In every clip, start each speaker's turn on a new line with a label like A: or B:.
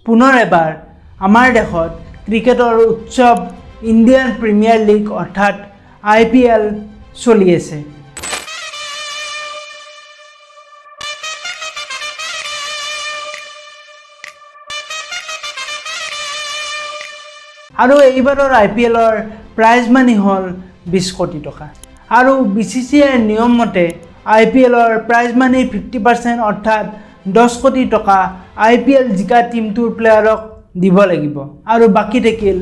A: পুনৰ এবাৰ আমাৰ দেশত ক্ৰিকেটৰ উৎসৱ ইণ্ডিয়ান প্ৰিমিয়াৰ লীগ অৰ্থাৎ IPL চলি আছে। আৰু এইবাৰৰ IPLৰ প্ৰাইজ মানি হ'ল 20 কোটি টকা। আৰু BCCIৰ নিয়ম মতে IPLৰ প্ৰাইজ মানি 50% অৰ্থাৎ 10 কোটি টকা IPL জিকা টিমটোৰ প্লেয়াৰক দিব লাগিব আৰু বাকী থাকিল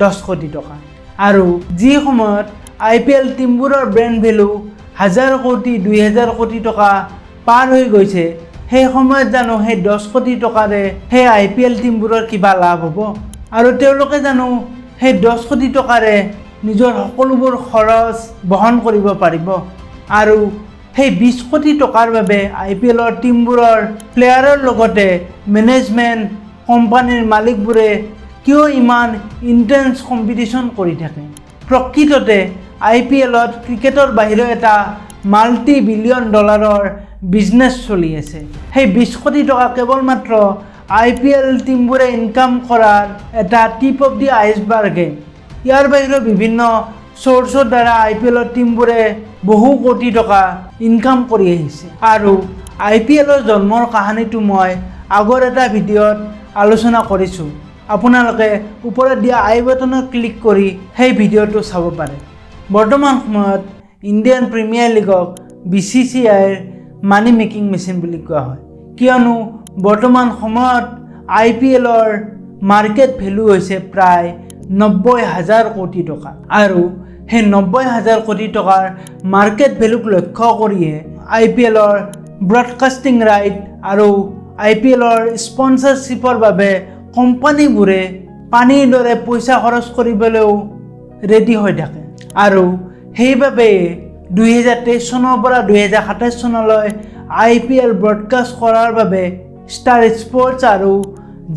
A: 10 কোটি টকা। আৰু যি সময়ত IPL টিমবোৰৰ ব্ৰেণ্ড ভেলু 1000 কোটি 2000 কোটি টকা পাৰ হৈ গৈছে, সেই সময়ত জানো সেই 10 কোটি টকাৰে সেই IPL টিমবোৰৰ কিবা লাভ হ'ব? আৰু তেওঁলোকে জানো সেই 10 কোটি টকাৰে নিজৰ সকলোবোৰ খৰচ বহন কৰিব পাৰিব? আৰু সেই 20 কোটি টকাৰ বাবে IPLৰ টিমবোৰৰ প্লেয়াৰৰ লগতে মেনেজমেণ্ট কোম্পানীৰ মালিকবোৰে কিয় ইমান ইণ্টেন্স কম্পিটিশ্যন কৰি থাকে? প্ৰকৃততে IPLত ক্ৰিকেটৰ বাহিৰে এটা $multi-billion বিজনেছ চলি আছে। সেই 20 কোটি টকা কেৱল মাত্ৰ IPL টিমবোৰে ইনকাম কৰাৰ এটা টিপ অফ দি আইচবাৰ্গে। ইয়াৰ বাহিৰেও বিভিন্ন চ'ৰ্চৰ দ্বাৰা IPLৰ টিমবোৰে বহু কোটি টকা ইনকাম কৰি আহিছে। আৰু IPLৰ জন্মৰ কাহিনীটো মই আগৰ এটা ভিডিঅ'ত আলোচনা কৰিছোঁ। আপোনালোকে ওপৰত দিয়া আই বাটনত ক্লিক কৰি সেই ভিডিঅ'টো চাব পাৰে। বৰ্তমান সময়ত ইণ্ডিয়ান প্ৰিমিয়াৰ লীগক BCCIৰ মানি মেকিং মেচিন বুলি কোৱা হয়, কিয়নো বৰ্তমান সময়ত IPLৰ মাৰ্কেট ভেলু হৈছে প্ৰায় 90,000 কোটি টকা। আৰু সেই 90,000 কোটি টকাৰ মাৰ্কেট ভেলুক লক্ষ্য কৰিয়ে IPLৰ ব্ৰডকাষ্টিং ৰাইট আৰু IPLৰ স্পনচাৰশ্বিপৰ বাবে কোম্পানীবোৰে পানীৰ দৰে পইচা খৰচ কৰিবলৈও ৰেডি হৈ থাকে। আৰু সেইবাবে 2023 চনৰ পৰা 2027 চনলৈ IPL ব্ৰডকাষ্ট কৰাৰ বাবে ষ্টাৰ স্পৰ্টছ আৰু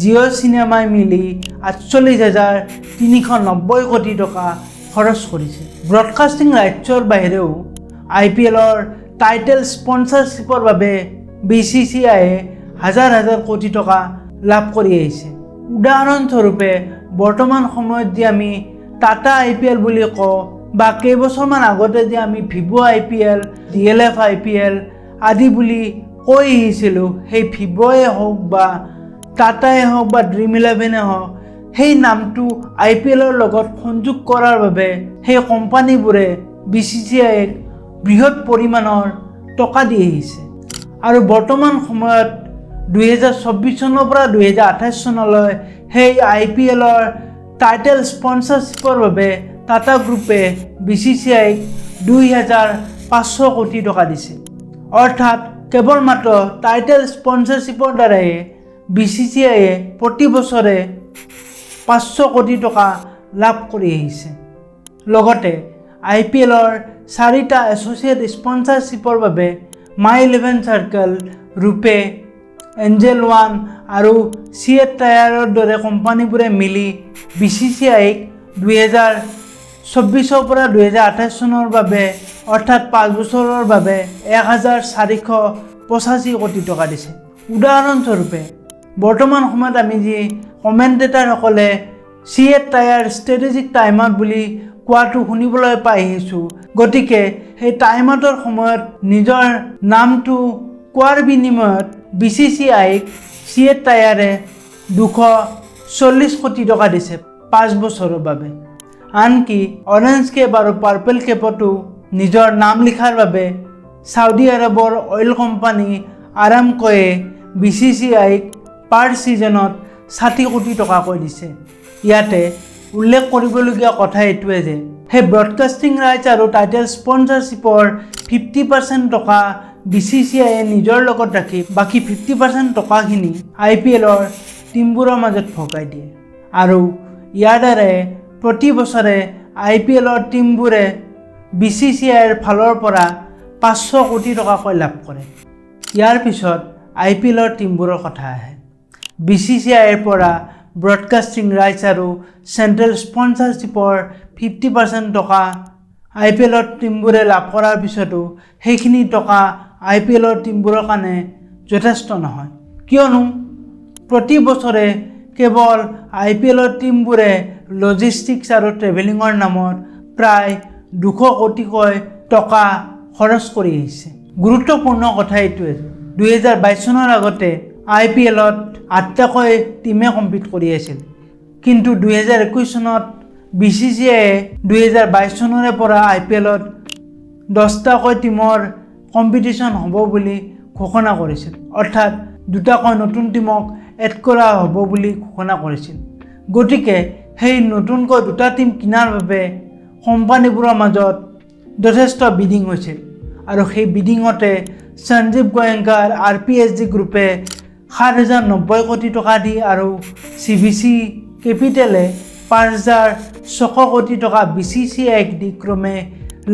A: জিঅ' চিনেমাই মিলি 48,390 কোটি টকা খৰচ কৰিছে। ব্ৰডকাষ্টিং ৰাইটছৰ বাহিৰেও IPLৰ টাইটেল স্পনচাৰশ্বিপৰ বাবে BCCIয়ে হাজাৰ কোটি টকা লাভ কৰি আহিছে। উদাহৰণস্বৰূপে বৰ্তমান সময়ত যে আমি টাটা IPL বুলি কওঁ বা কেইবছৰমান আগতে যে আমি ভিভ' IPL, DLF IPL আদি বুলি কৈ আহিছিলোঁ, সেই ভিভ'য়ে হওক বা টাটাই হওক বা ড্ৰিম11এ হওক, সেই নামটো IPLৰ লগত সংযোগ কৰাৰ বাবে সেই কোম্পানীবোৰে BCCIক বৃহৎ পৰিমাণৰ টকা দি আহিছে। আৰু বৰ্তমান সময়ত 2024 চনৰ পৰা 2028 চনলৈ সেই IPLৰ টাইটেল স্পনচাৰশ্বিপৰ বাবে টাটা গ্ৰুপে BCCIক 2,500 কোটি টকা দিছে। অৰ্থাৎ কেৱল মাত্ৰ টাইটেল স্পনচাৰশ্বিপৰ দ্বাৰাই BCCIয়ে প্ৰতি বছৰে 500 কোটি টকা লাভ কৰি আহিছে। লগতে IPLৰ 4টা এছ'চিয়েট স্পনচাৰশ্বিপৰ বাবে My11 চাৰ্কেল, ৰূপে, এঞ্জেল ওৱান আৰু চিয়েট টায়াৰৰ দৰে কোম্পানীবোৰে মিলি BCCIক 2024 পৰা 2028 চনৰ বাবে অৰ্থাৎ 5 বছৰৰ বাবে 1,485 কোটি টকা দিছে। উদাহৰণস্বৰূপে বৰ্তমান সময়ত আমি যি কমেণ্টেটাৰসকলে CEAT tyre strategic time out বুলি কোৱাটো শুনিবলৈ পাই আহিছোঁ, গতিকে সেই টাইম আউটৰ সময়ত নিজৰ নামটো কোৱাৰ বিনিময়ত BCCIক চিয়েট টায়াৰে 240 কোটি টকা দিছে 5 বছৰৰ বাবে। আনকি অৰেঞ্জ কেপ আৰু পাৰ্পল কেপতো নিজৰ নাম লিখাৰ বাবে ছাউদি আৰবৰ অইল কোম্পানী আৰামকোয়ে BCCIক পাৰ ছিজনত 60 কোটি টকাকৈ দিছে। ইয়াতে উল্লেখ কৰিবলগীয়া কথা এইটোৱে যে সেই ব্ৰডকাষ্টিং ৰাইটছ আৰু টাইটেল স্পনচাৰশ্বিপৰ 50% টকা BCCIয়ে নিজৰ লগত ৰাখি বাকী 50% টকাখিনি IPLৰ টিমবোৰৰ মাজত ভগাই দিয়ে। আৰু ইয়াৰ দ্বাৰাই প্ৰতি বছৰে IPLৰ টিমবোৰে BCCIৰ ফালৰ পৰা 500 কোটি টকাকৈ লাভ কৰে। ইয়াৰ পিছত IPLৰ টিমবোৰৰ কথা আহে। BCCIৰ পৰা ব্ৰডকাষ্টিং ৰাইটছ আৰু চেণ্ট্ৰেল স্পনচাৰশ্বিপৰ 50% টকা IPLৰ টিমবোৰে লাভ কৰাৰ পিছতো সেইখিনি টকা IPLৰ টিমবোৰৰ কাৰণে যথেষ্ট নহয়, কিয়নো প্ৰতি বছৰে কেৱল IPLৰ টিমবোৰে লজিষ্টিক্স আৰু ট্ৰেভেলিঙৰ নামত প্ৰায় 200 কোটিকৈ টকা খৰচ কৰি আহিছে। গুৰুত্বপূৰ্ণ কথা এইটোৱে 2022 চনৰ আগতে IPLত 8টাকৈ টিমে কম্পিট কৰি আছিল, কিন্তু 2021 চনত BCCIয়ে 2022 চনৰে পৰা IPLত 10টাকৈ টিমৰ কম্পিটিশ্যন হ'ব বুলি ঘোষণা কৰিছিল, অৰ্থাৎ 2টাকৈ নতুন টিমক এড কৰা হ'ব বুলি ঘোষণা কৰিছিল। গতিকে সেই নতুনকৈ 2টা টিম কিনাৰ বাবে কোম্পানীবোৰৰ মাজত যথেষ্ট বিডিং হৈছিল আৰু সেই বিডিঙতে সঞ্জীৱ গোয়েংকাৰ RPSG গ্ৰুপে 7,090 কোটি টকা দি আৰু CVC কেপিটেলে 5,600 কোটি টকা BCCIক দি ক্ৰমে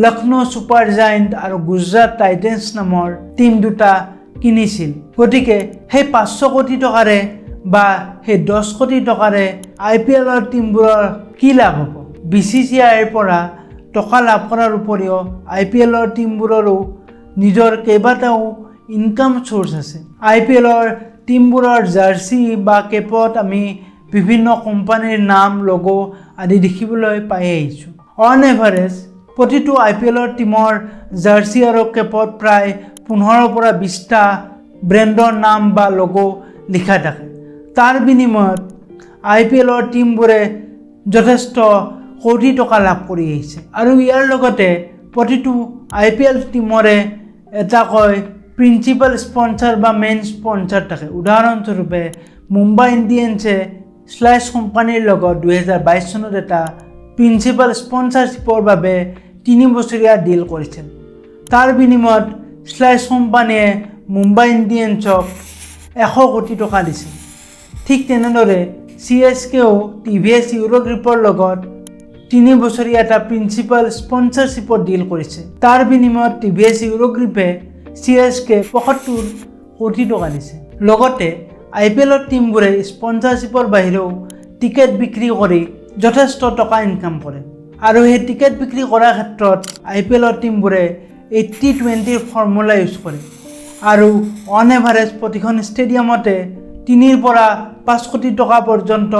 A: লক্ষ্ণৌ ছুপাৰ জায়েণ্ট আৰু গুজৰাট টাইটেন্স নামৰ টিম 2টা কিনিছিল। গতিকে সেই 500 কোটি টকাৰে বা সেই 10 কোটি টকাৰে IPLৰ টিমবোৰৰ কি লাভ হ'ব? BCCIৰ পৰা টকা লাভ কৰাৰ উপৰিও IPLৰ টিমবোৰৰো নিজৰ কেইবাটাও ইনকাম চ'ৰ্চ আছে। IPLৰ টিমবোৰৰ জাৰ্চি বা কেপত আমি বিভিন্ন কোম্পানীৰ নাম, লোগো আদি দেখিবলৈ পাই আহিছোঁ। অন এভাৰেজ প্ৰতিটো IPLৰ টিমৰ জাৰ্চি আৰু কেপত প্ৰায় 15ৰ পৰা 20টা ব্ৰেণ্ডৰ নাম বা লোগো লিখা থাকে। তাৰ বিনিময়ত IPLৰ টিমবোৰে যথেষ্ট কোটি টকা লাভ কৰি আহিছে আৰু ইয়াৰ লগতে প্ৰতিটো IPL টিমৰে এটাকৈ প্ৰিন্সিপাল স্পন্সৰ বা মেইন স্পন্সৰ থাকে। উদাহৰণস্বৰূপে মুম্বাই ইণ্ডিয়ানছে স্লাইছ কোম্পানীৰ লগত 2022 চনত এটা প্ৰিন্সিপাল স্পন্সৰশ্বিপৰ বাবে 3 বছৰীয়া ডিল কৰিছিল। তাৰ বিনিময়ত স্লাইছ কোম্পানীয়ে মুম্বাই ইণ্ডিয়ানছক 100 কোটি টকা দিছিল। ঠিক তেনেদৰে CSKও TVS ইউৰো গ্ৰুপৰ লগত 3 বছৰীয়া এটা প্ৰিন্সিপাল স্পন্সৰশ্বিপৰ ডিল কৰিছে। তাৰ বিনিময়ত TVS ইউৰো গ্ৰুপে CSK 75 কোটি টকা দিছে। লগতে IPLৰ টিমবোৰে স্পন্সৰশ্বিপৰ বাহিৰেও টিকেট বিক্ৰী কৰি যথেষ্ট টকা ইনকাম কৰে আৰু সেই টিকেট বিক্ৰী কৰাৰ ক্ষেত্ৰত IPLৰ টিমবোৰে 80-20 ফৰ্মুলা ইউজ কৰে আৰু অন এভাৰেজ প্ৰতিখন ষ্টেডিয়ামতে 3 পৰা 5 কোটি টকা পৰ্যন্ত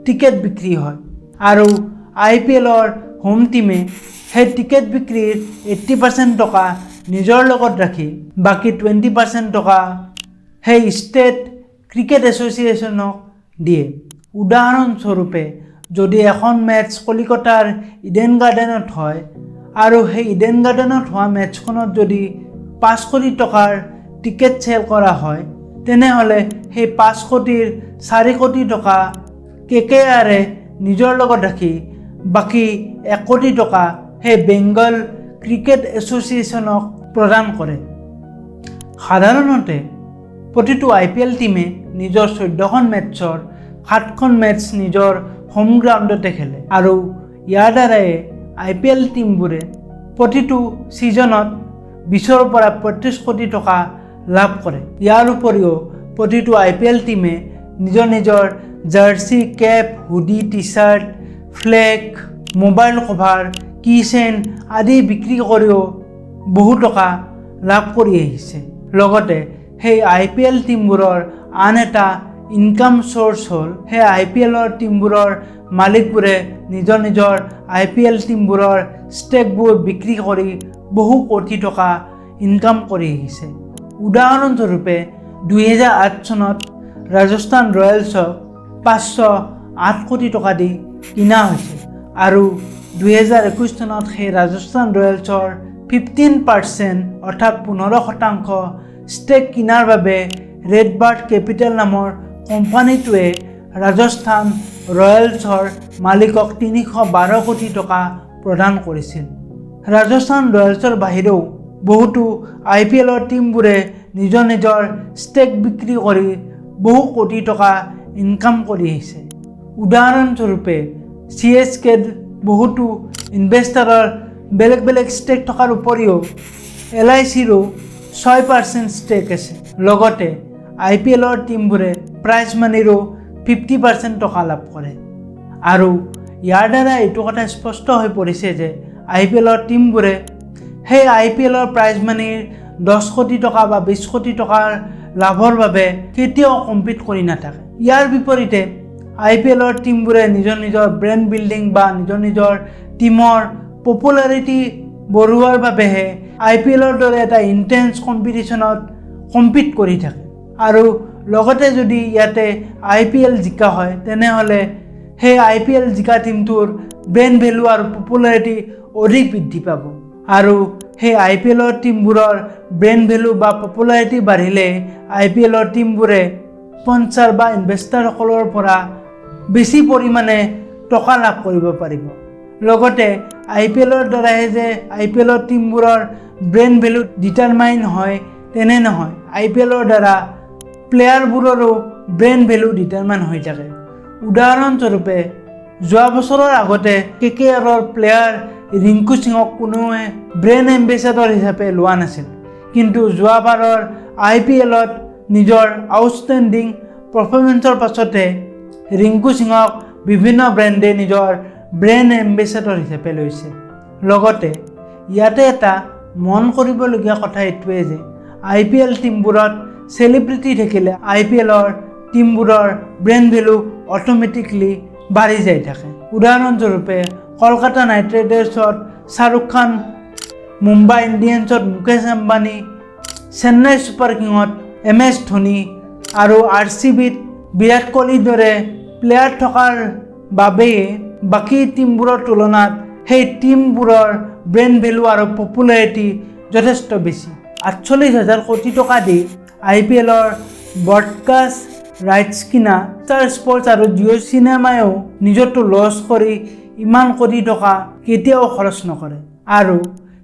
A: টিকেট বিক্ৰী হয় আৰু IPLৰ হোম টিমে সেই টিকেট বিক্ৰীৰ 80% টকা নিজৰ লগত ৰাখি বাকী 20% টকা সেই ষ্টেট ক্ৰিকেট এছ'চিয়েশ্যনক দিয়ে। উদাহৰণস্বৰূপে যদি এখন মেটচ কলিকতাৰ ইডেন গাৰ্ডেনত হয় আৰু সেই ইডেন গাৰ্ডেনত হোৱা মেটচখনত যদি 5 কোটি টকাৰ টিকেট চেল কৰা হয়, তেনেহ'লে সেই 5 কোটিৰ 4 কোটি টকা KKRে নিজৰ লগত ৰাখি বাকী 1 কোটি টকা সেই বেংগল ক্ৰিকেট এছ'চিয়েশ্যনক প্ৰদান কৰে। সাধাৰণতে প্ৰতিটো IPL টিমে নিজৰ 14খন মেটচৰ 7খন মেটচ নিজৰ হোম গ্ৰাউণ্ডতে খেলে আৰু ইয়াৰ দ্বাৰাই IPL টিমবোৰে প্ৰতিটো ছিজনত 20ৰ পৰা 35 কোটি টকা লাভ কৰে। ইয়াৰ উপৰিও প্ৰতিটো IPL টিমে নিজৰ নিজৰ jersey, cap, hoodie, T shirt, flag, mobile cover, keychain আদি বিক্ৰী কৰিও বহু টকা লাভ কৰি আহিছে। লগতে সেই IPL টিমবোৰৰ আন এটা ইনকাম চ'ৰ্চ হ'ল সেই IPLৰ টিমবোৰৰ মালিকবোৰে নিজৰ নিজৰ IPL টিমবোৰৰ ষ্টেকবোৰ বিক্ৰী কৰি বহু কোটি টকা ইনকাম কৰি আহিছে। উদাহৰণস্বৰূপে 2008 চনত ৰাজস্থান ৰয়েলছক 508 কোটি টকা দি কিনা হৈছিল আৰু 2021 চনত সেই ৰাজস্থান ৰয়েলছৰ 15% অৰ্থাৎ 15% ষ্টেক কিনাৰ বাবে ৰেড বাৰ্ড কেপিটেল নামৰ কোম্পানীটোৱে ৰাজস্থান ৰয়েলছৰ মালিকক 312 কোটি টকা প্ৰদান কৰিছিল। ৰাজস্থান ৰয়েলছৰ বাহিৰেও বহুতো IPLৰ টিমবোৰে নিজৰ নিজৰ ষ্টেক বিক্ৰী কৰি বহু কোটি টকা ইনকাম কৰি আহিছে। উদাহৰণস্বৰূপে CSKৰ বহুতো ইনভেষ্টাৰৰ বেলেগ বেলেগ ষ্টেক থকাৰ উপৰিও LICৰো 6% ষ্টেক আছে। লগতে IPLৰ টিমবোৰে প্ৰাইজ মানিৰো 50% টকা লাভ কৰে আৰু ইয়াৰ দ্বাৰা এইটো কথা স্পষ্ট হৈ পৰিছে যে IPLৰ টিমবোৰে সেই IPLৰ প্ৰাইজ মানিৰ 10 কোটি টকা বা 20 কোটি টকাৰ লাভৰ বাবে কেতিয়াও কম্পিট কৰি নাথাকে। ইয়াৰ বিপৰীতে IPLৰ টিমবোৰে নিজৰ ব্ৰেণ্ড বিল্ডিং বা নিজৰ টিমৰ পপুলাৰিটি বঢ়োৱাৰ বাবেহে IPLৰ দৰে এটা ইণ্টেন্স কম্পিটিশ্যনত কম্পিট কৰি থাকে আৰু লগতে যদি ইয়াতে IPL জিকা হয় তেনেহ'লে সেই IPL জিকা টিমটোৰ ব্ৰেণ্ড ভেলু আৰু পপুলাৰিটি অধিক বৃদ্ধি পাব আৰু সেই IPLৰ টিমবোৰৰ ব্ৰেণ্ড ভেলু বা পপুলাৰিটি বাঢ়িলে IPLৰ টিমবোৰে স্পন্সৰ বা ইনভেষ্টাৰসকলৰ পৰা বেছি পৰিমাণে টকা লাভ কৰিব পাৰিব লগতে IPLৰ দ্বাৰাই যে IPLৰ টিমবোৰৰ ব্ৰেণ্ড ভেলু ডিটাৰমাইন হয় তেনে নহয় IPLৰ দ্বাৰা প্লেয়াৰবোৰৰো ব্ৰেণ্ড ভেলু ডিটাৰমাইন হৈ থাকে উদাহৰণস্বৰূপে যোৱা বছৰৰ আগতে KKRৰ প্লেয়াৰ ৰিংকু সিঙক কোনোৱে ব্ৰেণ্ড এম্বেচাডৰ হিচাপে লোৱা নাছিল কিন্তু যোৱাবাৰৰ IPLত নিজৰ আউটষ্টেণ্ডিং পাৰফৰ্মেন্সৰ পাছতে ৰিংকু সিঙক বিভিন্ন ব্ৰেণ্ডে নিজৰ ব্ৰেণ্ড এম্বেচাডৰ হিচাপে লৈছে লগতে ইয়াতে এটা মন কৰিবলগীয়া কথা এইটোৱে যে IPL টিমবোৰত চেলিব্ৰিটি থাকিলে IPLৰ টিমবোৰৰ ব্ৰেণ্ড ভেলু অট'মেটিকলি বাঢ়ি যাই থাকে উদাহৰণস্বৰূপে Kolkata night ৰাইডাৰ্ছত Shahrukh Khan Mumbai ইণ্ডিয়ানছত Mukesh Ambani Chennai super কিঙত MS Dhoni আৰু RCBত বিৰাট কোহলিৰ দৰে প্লেয়াৰ থকাৰ বাবেই বাকী টিমবোৰৰ তুলনাত সেই টিমবোৰৰ ব্ৰেণ্ড ভেলু আৰু পপুলাৰিটি যথেষ্ট বেছি 48,000 কোটি টকা দি IPLৰ ব্ৰডকাষ্ট ৰাইটছ কিনা ষ্টাৰ স্পৰ্টছ আৰু জিঅ' চিনেমায়েও নিজৰটো লছ কৰি ইমান কোটি টকা কেতিয়াও খৰচ নকৰে আৰু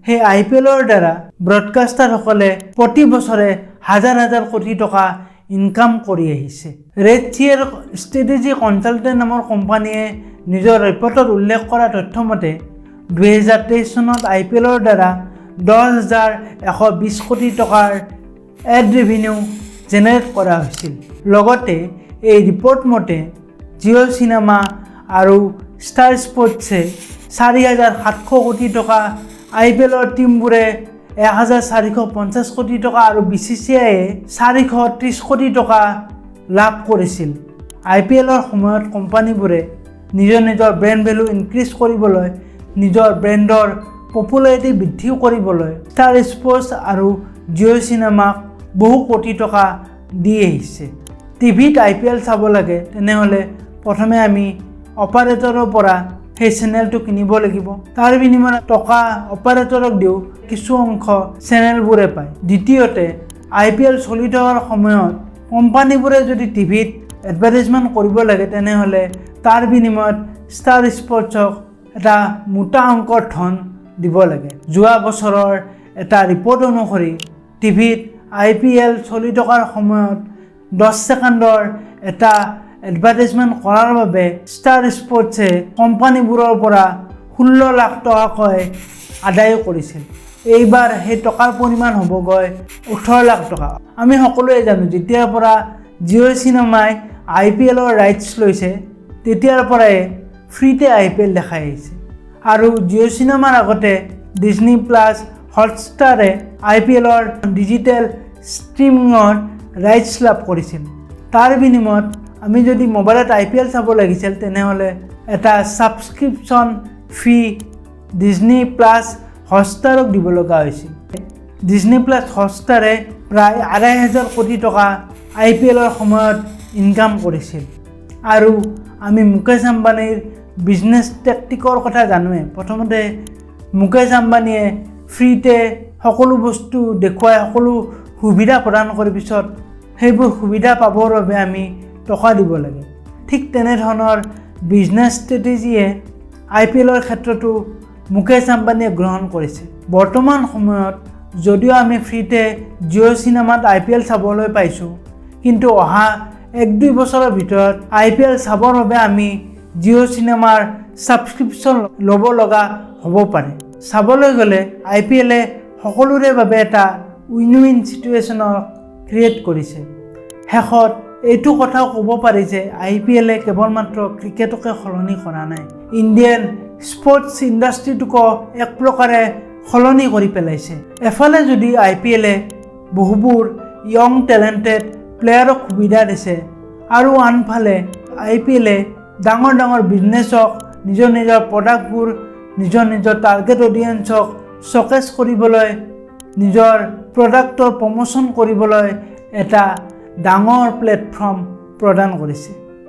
A: সেই IPLৰ দ্বাৰা ব্ৰডকাষ্টাৰসকলে প্ৰতি বছৰে হাজাৰ কোটি টকা ইনকাম কৰি আহিছে ৰেডচিয়াৰ ষ্ট্ৰেটেজি কনচালটেণ্ট নামৰ কোম্পানীয়ে নিজৰ ৰিপৰ্টত উল্লেখ কৰা তথ্য মতে 2023 চনত IPLৰ দ্বাৰা 10,120 কোটি টকাৰ এড ৰেভিনিউ জেনেৰেট কৰা হৈছিল লগতে এই ৰিপৰ্ট মতে জিঅ' চিনেমা আৰু ষ্টাৰ স্পৰ্টছে 4,700 কোটি টকা IPLৰ টিমবোৰে 1,450 কোটি টকা আৰু BCCIয়ে 430 কোটি টকা লাভ কৰিছিল IPLৰ সময়ত কোম্পানীবোৰে নিজৰ ব্ৰেণ্ড ভেলু ইনক্ৰিজ কৰিবলৈ নিজৰ ব্ৰেণ্ডৰ পপুলাৰিটি বৃদ্ধি কৰিবলৈ ষ্টাৰ স্পৰ্টছ আৰু জিঅ' চিনেমাক বহু কোটি টকা দি আহিছে টিভিত IPL চাব লাগে তেনেহ'লে প্ৰথমে আমি অপাৰেটৰৰ পৰা সেই চেনেলটো কিনিব লাগিব তাৰ বিনিময়ত টকা অপাৰেটৰক দিও কিছু অংশ চেনেলবোৰে পায় দ্বিতীয়তে IPL চলি থকাৰ সময়ত কোম্পানীবোৰে যদি টিভিত এডভাৰটাইজমেণ্ট কৰিব লাগে তেনেহ'লে তাৰ বিনিময়ত ষ্টাৰ স্পৰ্টছক এটা মোটা অংকৰ ধন দিব লাগে যোৱা বছৰৰ এটা ৰিপৰ্ট অনুসৰি টিভিত IPL চলি থকাৰ সময়ত 10 ছেকেণ্ডৰ এটা এডভাৰটাইজমেণ্ট কৰাৰ বাবে ষ্টাৰ স্পৰ্টছে কোম্পানীবোৰৰ পৰা 16 লাখ টকাকৈ আদায় কৰিছিল এইবাৰ সেই টকাৰ পৰিমাণ হ'বগৈ 18 লাখ টকা আমি সকলোৱে জানো যেতিয়াৰ পৰা জিঅ' চিনেমাই IPLৰ ৰাইটছ লৈছে তেতিয়াৰ পৰাই ফ্ৰীতে IPL দেখাই আহিছে আৰু জিঅ' চিনেমাৰ আগতে ডিজনি প্লাছ হটষ্টাৰে IPLৰ ডিজিটেল ষ্ট্ৰীমিঙৰ ৰাইটছ লাভ কৰিছিল তাৰ বিনিময়ত আমি যদি মোবাইলত IPL চাব লাগিছিল তেনেহ'লে এটা ছাবস্ক্ৰিপশ্যন ফি ডিজনি প্লাছ হটষ্টাৰক দিব লগা হৈছিল ডিজনি প্লাছ হটষ্টাৰে প্ৰায় 2,500 কোটি টকা IPLৰ সময়ত ইনকাম কৰিছিল আৰু আমি মুকেশ আম্বানীৰ বিজনেছ টেকটিকৰ কথা জানোৱে প্ৰথমতে মুকেশ আম্বানীয়ে ফ্ৰীতে সকলো বস্তু দেখুৱাই সকলো সুবিধা প্ৰদান কৰাৰ পিছত সেইবোৰ সুবিধা পাবৰ বাবে আমি টকা দিব লাগে ঠিক তেনেধৰণৰ বিজনেছ ষ্ট্ৰেটেজিয়ে IPLৰ ক্ষেত্ৰতো মুকেশ আম্বানীয়ে গ্ৰহণ কৰিছে বৰ্তমান সময়ত যদিও আমি ফ্ৰীতে জিঅ' চিনেমাত IPL চাবলৈ পাইছোঁ কিন্তু অহা 1-2 বছৰৰ ভিতৰত IPL চাবৰ বাবে আমি জিঅ' চিনেমাৰ ছাবস্ক্ৰিপশ্যন ল'ব লগা হ'ব পাৰে চাবলৈ গ'লে IPLে সকলোৰে বাবে এটা উইন চিটুৱেশ্যনৰ ক্ৰিয়েট কৰিছে শেষত এইটো কথাও ক'ব পাৰি যে IPLে কেৱল মাত্ৰ ক্ৰিকেটকে সলনি কৰা নাই ইণ্ডিয়ান স্পৰ্টছ ইণ্ডাষ্ট্ৰিটোকো এক প্ৰকাৰে সলনি কৰি পেলাইছে এফালে যদি IPLে বহুবোৰ য়ং টেলেণ্টেড প্লেয়াৰক সুবিধা দিছে আৰু আনফালে IPL-এ ডাঙৰ ডাঙৰ বিজনেছক নিজৰ নিজৰ প্ৰডাক্টবোৰ নিজৰ নিজৰ টাৰ্গেট অডিয়েন্সক শ্ব'কেছ কৰিবলৈ নিজৰ প্ৰডাক্টৰ প্ৰমোশ্যন কৰিবলৈ এটা ডাঙৰ প্লেটফৰ্ম প্ৰদান কৰিছে।